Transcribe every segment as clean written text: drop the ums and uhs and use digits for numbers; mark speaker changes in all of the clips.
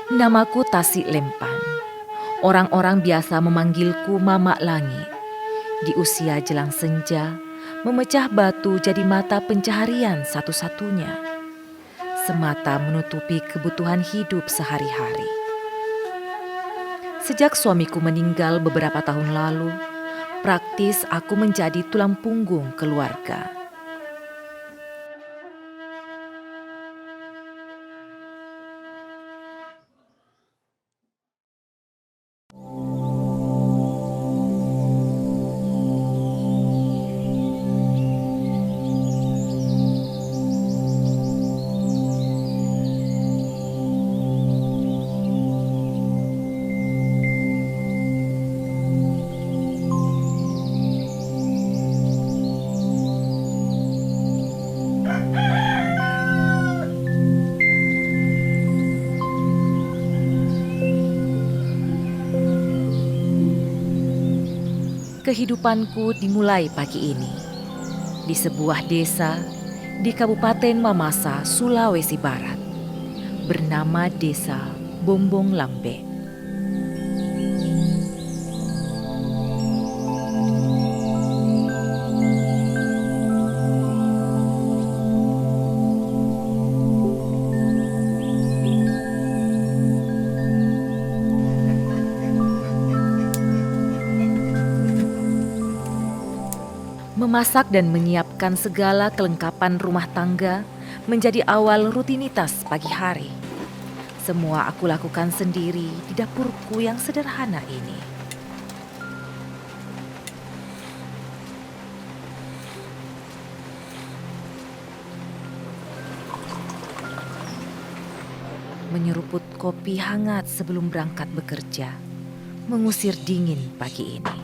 Speaker 1: Namaku Tasi Lempan. Orang-orang biasa memanggilku Mama Langit. Di usia jelang senja, memecah batu jadi mata pencaharian satu-satunya. Semata menutupi kebutuhan hidup sehari-hari. Sejak suamiku meninggal beberapa tahun lalu, praktis aku menjadi tulang punggung keluarga. Kehidupanku dimulai pagi ini di sebuah desa di Kabupaten Mamasa, Sulawesi Barat, bernama Desa Bombong Lambe. Memasak dan menyiapkan segala kelengkapan rumah tangga menjadi awal rutinitas pagi hari. Semua aku lakukan sendiri di dapurku yang sederhana ini. Menyeruput kopi hangat sebelum berangkat bekerja, mengusir dingin pagi ini.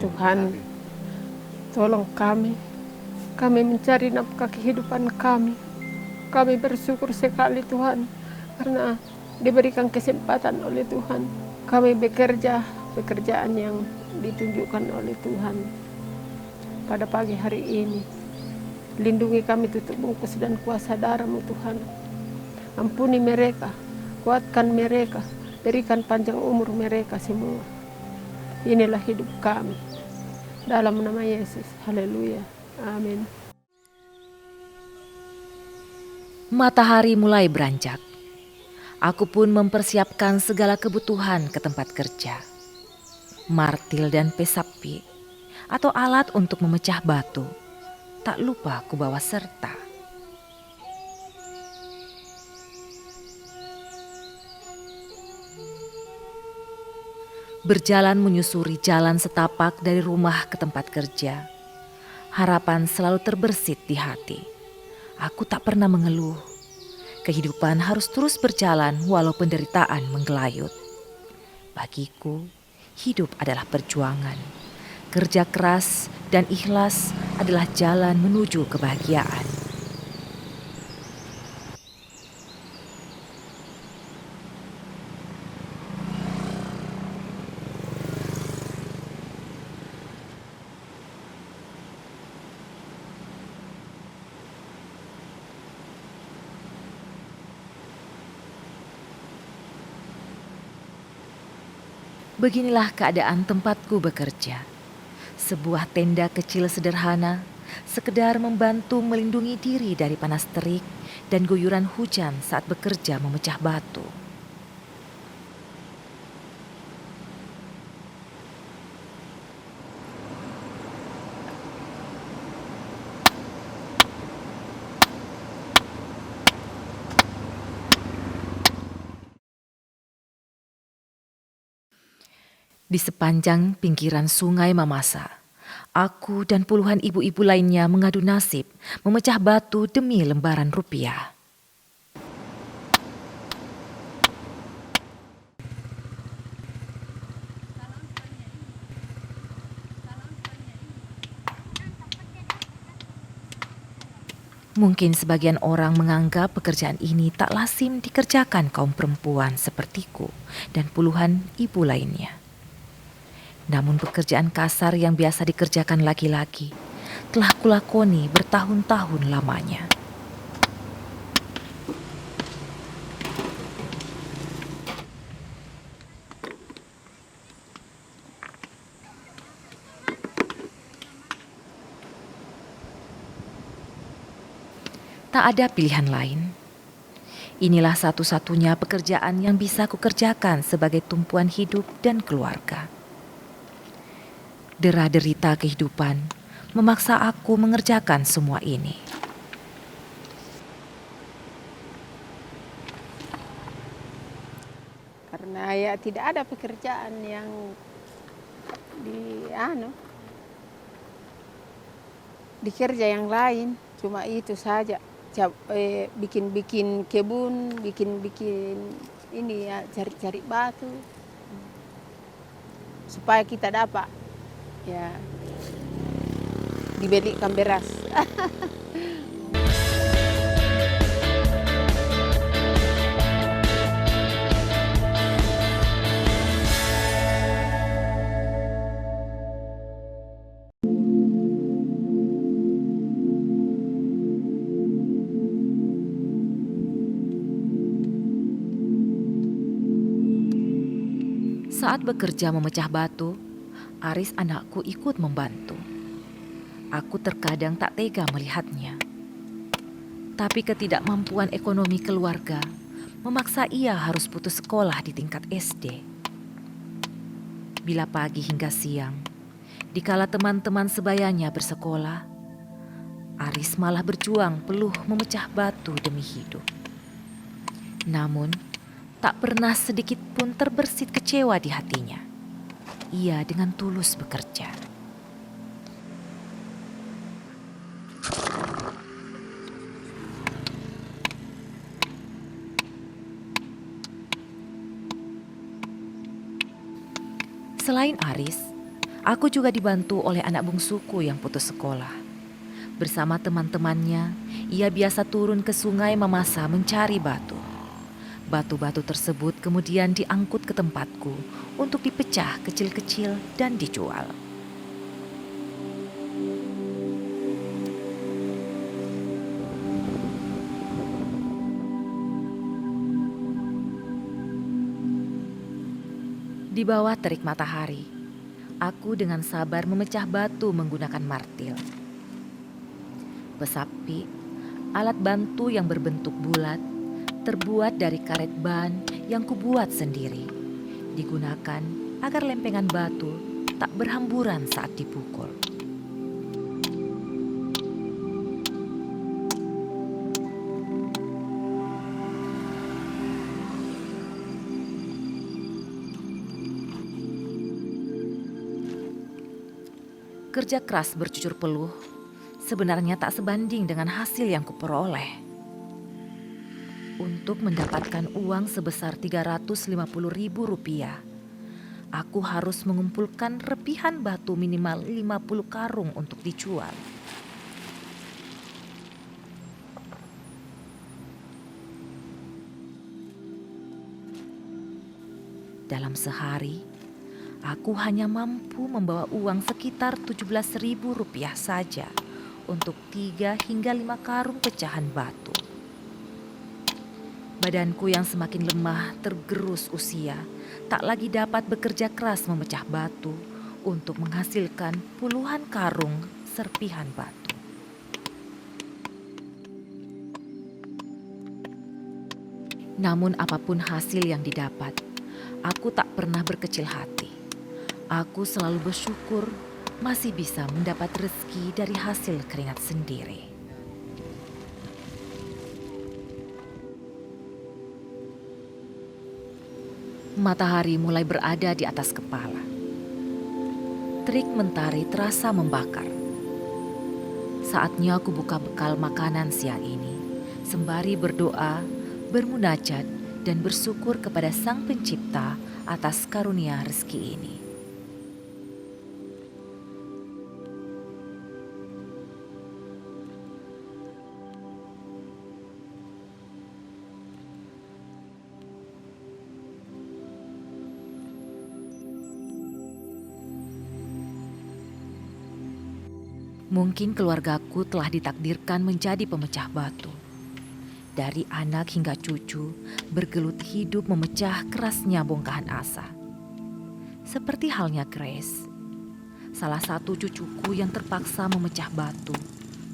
Speaker 2: Tuhan, tolong kami mencari nafkah kehidupan kami. Kami bersyukur sekali Tuhan, karena diberikan kesempatan oleh Tuhan. Kami bekerja pekerjaan yang ditunjukkan oleh Tuhan pada pagi hari ini. Lindungi kami, tutup bungkus dan kuasa darah-Mu Tuhan. Ampuni mereka, kuatkan mereka, berikan panjang umur mereka semua. Inilah hidup kami. Dalam nama Yesus, haleluya, amin.
Speaker 1: Matahari mulai beranjak. Aku pun mempersiapkan segala kebutuhan ke tempat kerja. Martil dan pesapi, atau alat untuk memecah batu, tak lupa ku bawa serta. Berjalan menyusuri jalan setapak dari rumah ke tempat kerja. Harapan selalu terbersit di hati. Aku tak pernah mengeluh. Kehidupan harus terus berjalan walau penderitaan menggelayut. Bagiku, hidup adalah perjuangan. Kerja keras dan ikhlas adalah jalan menuju kebahagiaan. Beginilah keadaan tempatku bekerja. Sebuah tenda kecil sederhana, sekedar membantu melindungi diri dari panas terik dan guyuran hujan saat bekerja memecah batu. Di sepanjang pinggiran sungai Mamasa, aku dan puluhan ibu-ibu lainnya mengadu nasib memecah batu demi lembaran rupiah. Mungkin sebagian orang menganggap pekerjaan ini tak lazim dikerjakan kaum perempuan sepertiku dan puluhan ibu lainnya. Namun pekerjaan kasar yang biasa dikerjakan laki-laki telah kulakoni bertahun-tahun lamanya. Tak ada pilihan lain. Inilah satu-satunya pekerjaan yang bisa kukerjakan sebagai tumpuan hidup dan keluarga. Dera-derita kehidupan memaksa aku mengerjakan semua ini.
Speaker 2: Karena ya tidak ada pekerjaan yang dikerja yang lain, cuma itu saja. Bikin-bikin kebun, bikin-bikin ini ya, cari-cari batu supaya kita dapat ya dibelikan beras.
Speaker 1: Saat bekerja memecah batu, Aris anakku ikut membantu. Aku terkadang tak tega melihatnya. Tapi ketidakmampuan ekonomi keluarga memaksa ia harus putus sekolah di tingkat SD. Bila pagi hingga siang, dikala teman-teman sebayanya bersekolah, Aris malah berjuang peluh memecah batu demi hidup. Namun, tak pernah sedikit pun terbersit kecewa di hatinya. Ia dengan tulus bekerja. Selain Aris, aku juga dibantu oleh anak bungsuku yang putus sekolah. Bersama teman-temannya, ia biasa turun ke sungai Mamasa mencari batu. Batu-batu tersebut kemudian diangkut ke tempatku untuk dipecah kecil-kecil dan dijual. Di bawah terik matahari, aku dengan sabar memecah batu menggunakan martil. Pesapi, alat bantu yang berbentuk bulat, terbuat dari karet ban yang kubuat sendiri, digunakan agar lempengan batu tak berhamburan saat dipukul. Kerja keras bercucur peluh sebenarnya tak sebanding dengan hasil yang kuperoleh. Untuk mendapatkan uang sebesar Rp350.000, aku harus mengumpulkan rebihan batu minimal 50 karung untuk dijual. Dalam sehari, aku hanya mampu membawa uang sekitar Rp17.000 saja untuk 3 hingga 5 karung pecahan batu. Badanku yang semakin lemah tergerus usia, tak lagi dapat bekerja keras memecah batu untuk menghasilkan puluhan karung serpihan batu. Namun apapun hasil yang didapat, aku tak pernah berkecil hati. Aku selalu bersyukur masih bisa mendapat rezeki dari hasil keringat sendiri. Matahari mulai berada di atas kepala. Terik mentari terasa membakar. Saatnya aku buka bekal makanan siang ini, sembari berdoa, bermunajat, dan bersyukur kepada Sang Pencipta atas karunia rezeki ini. Mungkin keluargaku telah ditakdirkan menjadi pemecah batu. Dari anak hingga cucu, bergelut hidup memecah kerasnya bongkahan asa. Seperti halnya Grace, salah satu cucuku yang terpaksa memecah batu,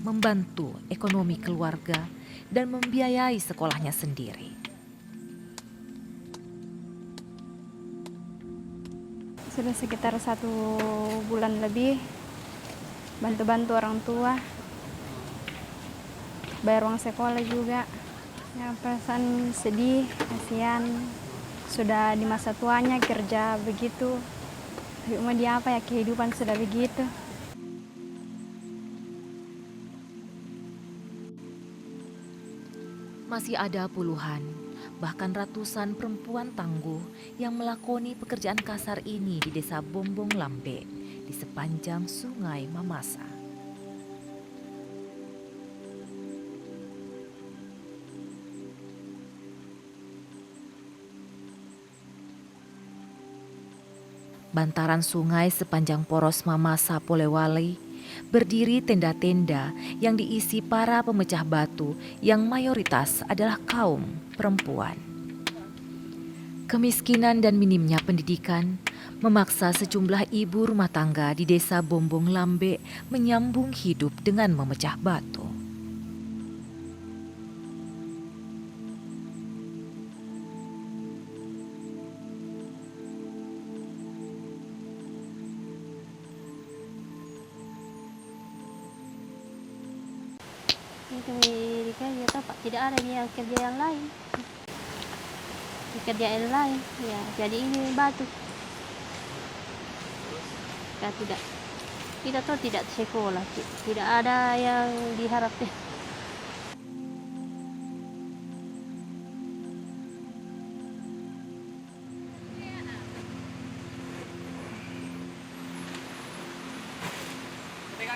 Speaker 1: membantu ekonomi keluarga, dan membiayai sekolahnya sendiri.
Speaker 3: Sudah sekitar 1 bulan lebih bantu-bantu orang tua, bayar uang sekolah juga. Ya, perasaan sedih, kasihan. Sudah di masa tuanya kerja begitu. Tapi mau dia apa ya, kehidupan sudah begitu.
Speaker 1: Masih ada puluhan, bahkan ratusan perempuan tangguh yang melakoni pekerjaan kasar ini di desa Bombong Lambe di sepanjang Sungai Mamasa. Bantaran sungai sepanjang poros Mamasa Polewali berdiri tenda-tenda yang diisi para pemecah batu yang mayoritas adalah kaum perempuan. Kemiskinan dan minimnya pendidikan memaksa sejumlah ibu rumah tangga di desa Bombong Lambe menyambung hidup dengan memecah batu.
Speaker 3: Itu kerja apa? Tidak ada nih yang kerja yang lain. Kerja yang lain, ya. Jadi ini batu. Kita tidak sekolah, tidak ada yang diharapkan.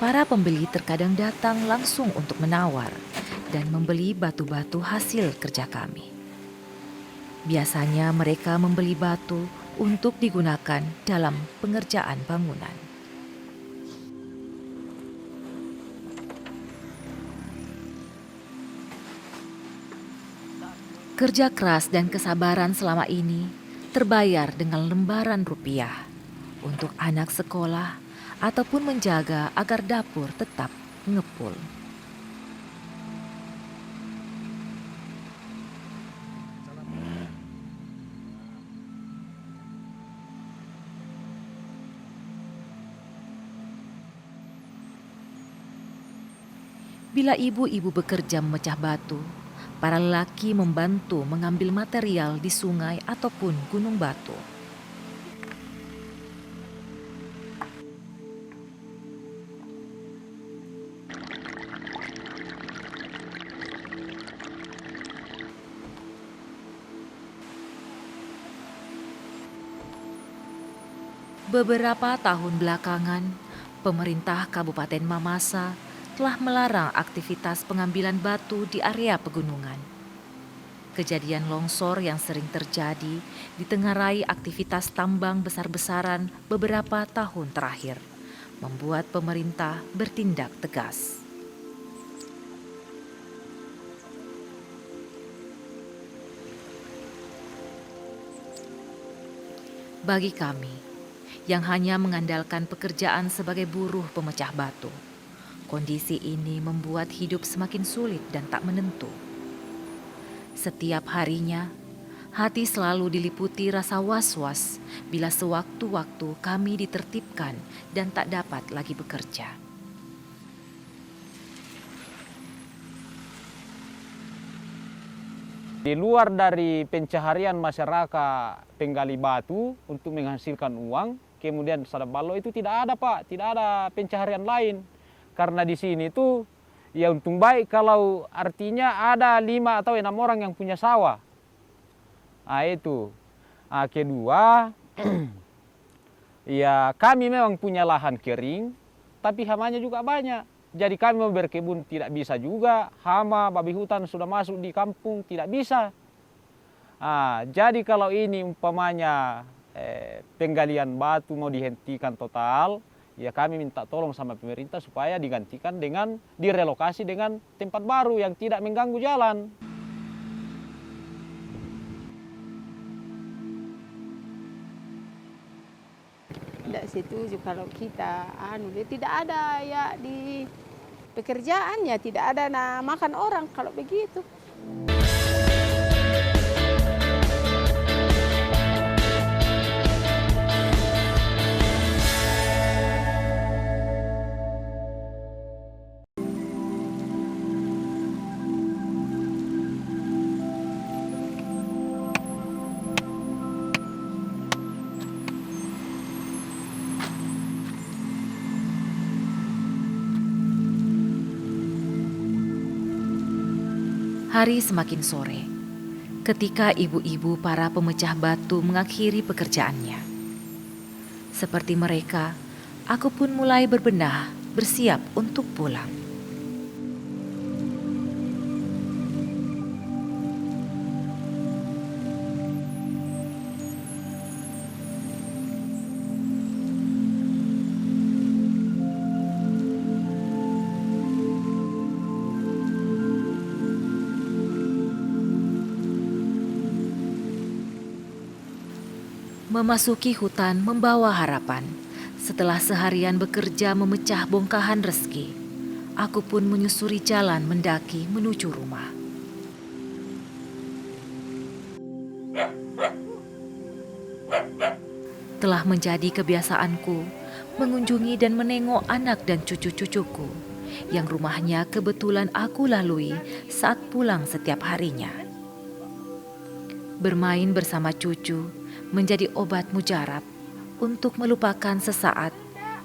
Speaker 1: Para pembeli terkadang datang langsung untuk menawar dan membeli batu-batu hasil kerja kami. Biasanya mereka membeli batu untuk digunakan dalam pengerjaan bangunan. Kerja keras dan kesabaran selama ini terbayar dengan lembaran rupiah untuk anak sekolah ataupun menjaga agar dapur tetap ngepul. Bila ibu-ibu bekerja memecah batu, para lelaki membantu mengambil material di sungai ataupun gunung batu. Beberapa tahun belakangan, pemerintah Kabupaten Mamasa telah melarang aktivitas pengambilan batu di area pegunungan. Kejadian longsor yang sering terjadi ditengarai aktivitas tambang besar-besaran beberapa tahun terakhir, membuat pemerintah bertindak tegas. Bagi kami, yang hanya mengandalkan pekerjaan sebagai buruh pemecah batu, kondisi ini membuat hidup semakin sulit dan tak menentu. Setiap harinya, hati selalu diliputi rasa was-was bila sewaktu-waktu kami ditertibkan dan tak dapat lagi bekerja.
Speaker 4: Di luar dari pencaharian masyarakat penggali batu untuk menghasilkan uang, kemudian Sadabalo itu tidak ada Pak, tidak ada pencaharian lain. Karena di sini itu ya untung baik kalau artinya ada 5 atau 6 orang yang punya sawah. Nah itu. Nah, kedua, ya kami memang punya lahan kering, tapi hamanya juga banyak. Jadi kami mau berkebun tidak bisa juga, hama, babi hutan sudah masuk di kampung tidak bisa. Nah, jadi kalau ini umpamanya penggalian batu mau dihentikan total, Ya kami minta tolong sama pemerintah supaya digantikan dengan direlokasi dengan tempat baru yang tidak mengganggu jalan.
Speaker 2: Tidak setuju kalau kita dia tidak ada ya di pekerjaannya, tidak ada makan orang kalau begitu.
Speaker 1: Hari semakin sore, ketika ibu-ibu para pemecah batu mengakhiri pekerjaannya. Seperti mereka, aku pun mulai berbenah, bersiap untuk pulang. Memasuki hutan membawa harapan. Setelah seharian bekerja memecah bongkahan rezeki, aku pun menyusuri jalan mendaki menuju rumah. Telah menjadi kebiasaanku mengunjungi dan menengok anak dan cucu-cucuku yang rumahnya kebetulan aku lalui saat pulang setiap harinya. Bermain bersama cucu menjadi obat mujarab untuk melupakan sesaat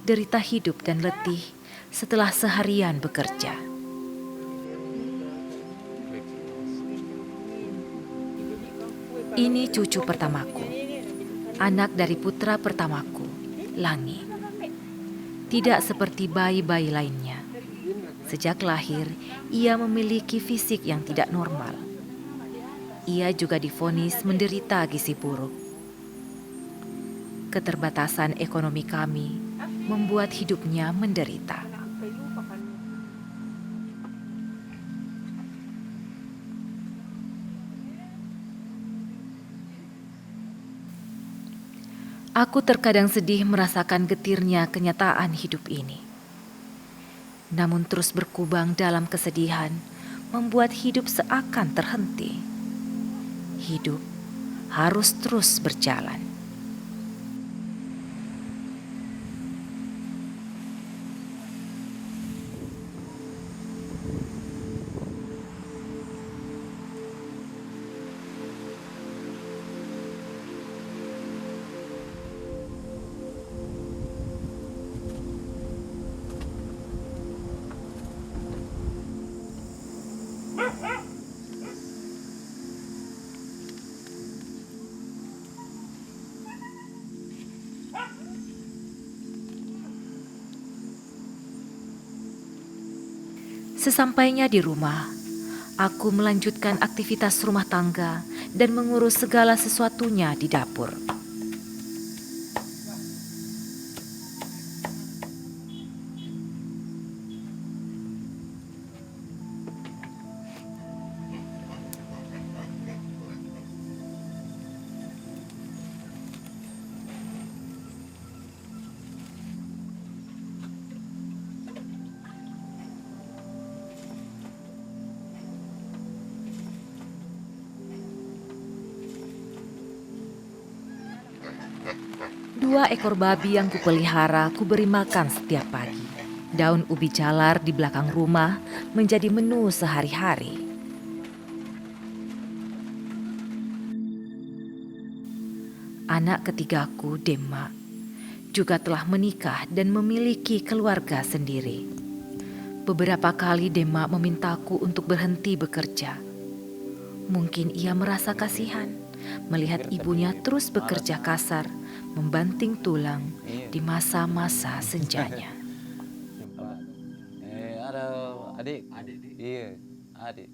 Speaker 1: derita hidup dan letih setelah seharian bekerja. Ini cucu pertamaku, anak dari putra pertamaku, Langi. Tidak seperti bayi-bayi lainnya. Sejak lahir, ia memiliki fisik yang tidak normal. Ia juga divonis menderita gizi buruk. Keterbatasan ekonomi kami membuat hidupnya menderita. Aku terkadang sedih merasakan getirnya kenyataan hidup ini. Namun terus berkubang dalam kesedihan membuat hidup seakan terhenti. Hidup harus terus berjalan. Sesampainya di rumah, aku melanjutkan aktivitas rumah tangga dan mengurus segala sesuatunya di dapur. Dua ekor babi yang kupelihara kuberi makan setiap pagi. Daun ubi jalar di belakang rumah menjadi menu sehari-hari. Anak ketigaku, Demma, juga telah menikah dan memiliki keluarga sendiri. Beberapa kali Demma memintaku untuk berhenti bekerja. Mungkin ia merasa kasihan melihat ibunya terus bekerja kasar, membanting tulang di masa-masa senjanya.
Speaker 5: Ada adik. Iya, adik.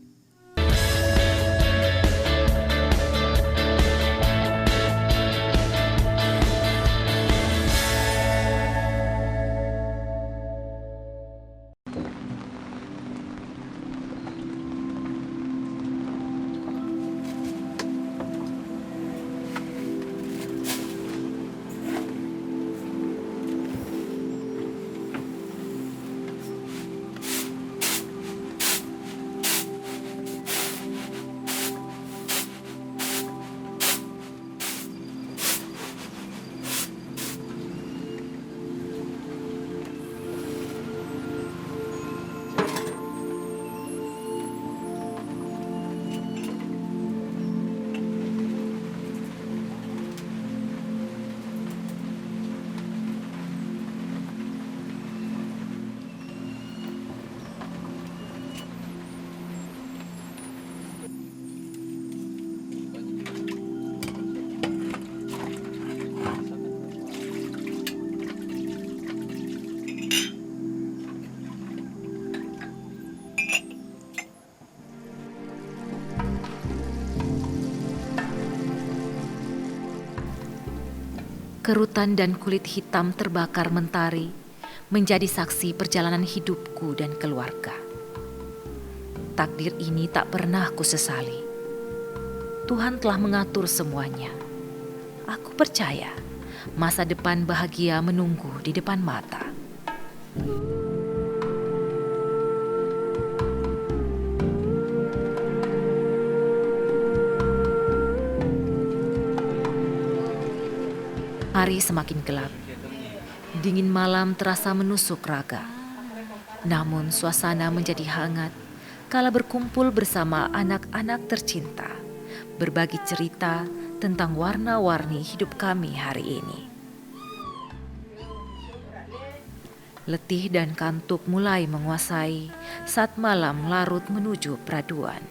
Speaker 1: Kerutan dan kulit hitam terbakar mentari menjadi saksi perjalanan hidupku dan keluarga. Takdir ini tak pernah kusesali. Tuhan telah mengatur semuanya. Aku percaya masa depan bahagia menunggu di depan mata. Hari semakin gelap. Dingin malam terasa menusuk raga. Namun suasana menjadi hangat kala berkumpul bersama anak-anak tercinta, berbagi cerita tentang warna-warni hidup kami hari ini. Letih dan kantuk mulai menguasai saat malam larut menuju peraduan.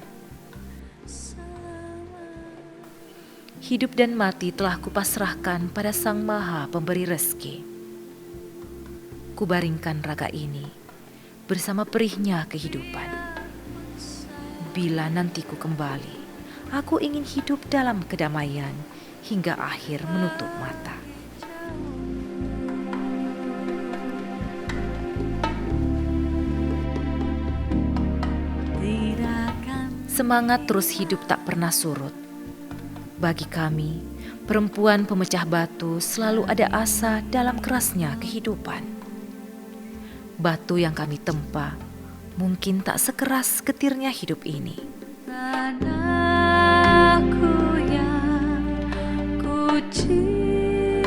Speaker 1: Hidup dan mati telah kupasrahkan pada Sang Maha Pemberi rezeki. Kubaringkan raga ini bersama perihnya kehidupan. Bila nanti ku kembali, aku ingin hidup dalam kedamaian hingga akhir menutup mata. Semangat terus hidup tak pernah surut. Bagi kami, perempuan pemecah batu, selalu ada asa dalam kerasnya kehidupan. Batu yang kami tempa mungkin tak sekeras getirnya hidup ini. Anakku yang ku cintai,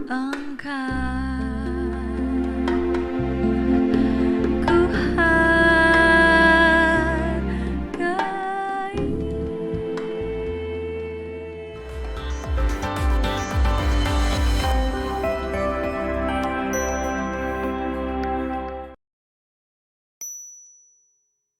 Speaker 1: engkau